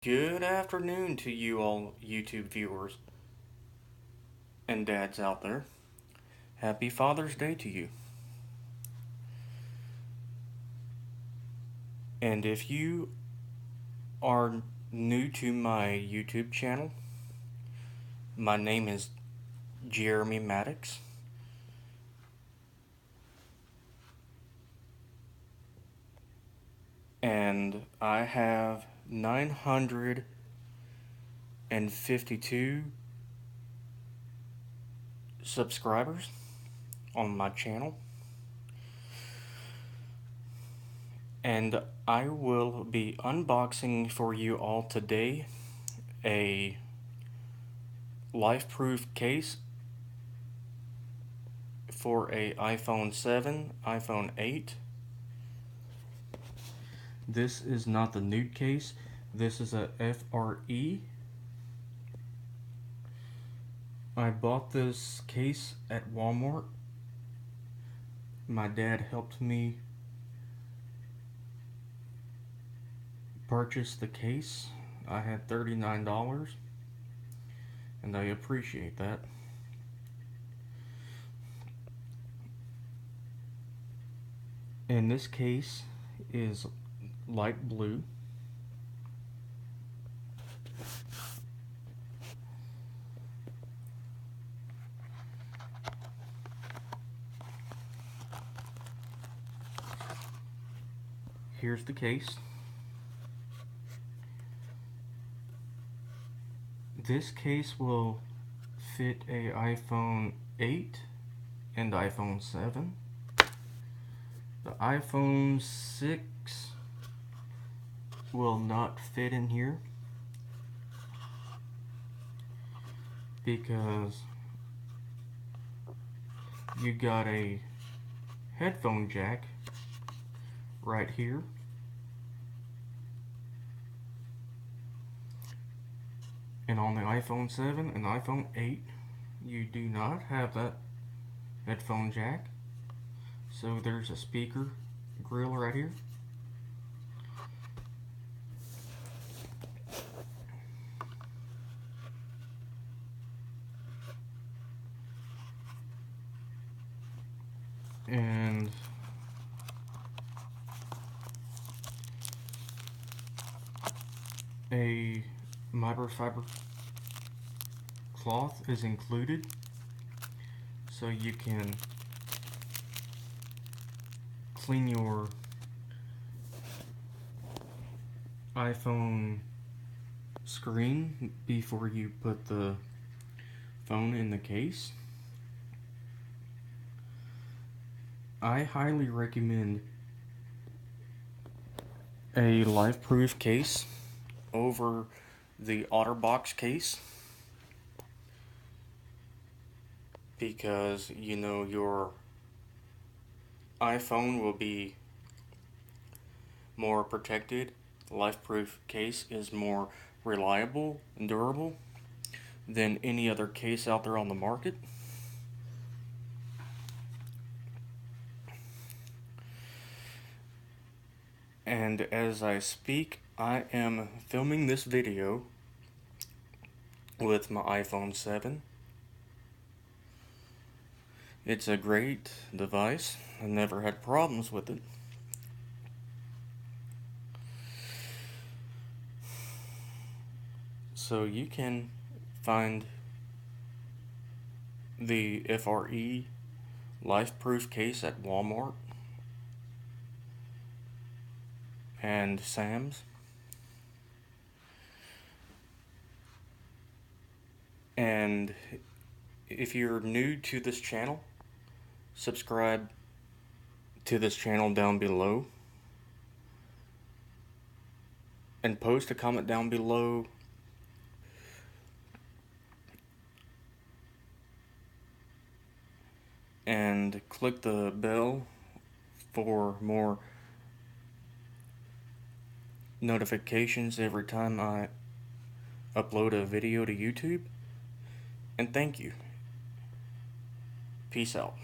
Good afternoon to you all YouTube viewers and dads out there. Happy Father's Day to you. And if you are new to my YouTube channel, my name is Jeremy Maddox. And I have 952 subscribers on my channel. And I will be unboxing for you all today a life-proof case for a iPhone 7, iPhone 8. This is not the nude case. This is a FRE. I bought this case at Walmart. My dad helped me purchase the case. I had $39 and I appreciate that. And this case is light blue. Here's the case. This case will fit a iPhone 8 and iPhone 7. The iPhone 6 will not fit in here because you got a headphone jack right here. And on the iPhone 7 and iPhone 8, you do not have that headphone jack. So there's a speaker grill right here. And a microfiber cloth is included, so you can clean your iPhone screen before you put the phone in the case. I highly recommend a life-proof case over the OtterBox case because you know your iPhone will be more protected. The life-proof case is more reliable and durable than any other case out there on the market. And as I speak, I am filming this video with my iPhone 7. It's a great device. I never had problems with it. So you can find the FRE life-proof case at Walmart and Sam's. And if you're new to this channel, subscribe to this channel down below and post a comment down below and click the bell for more notifications every time I upload a video to YouTube. And thank you. Peace out.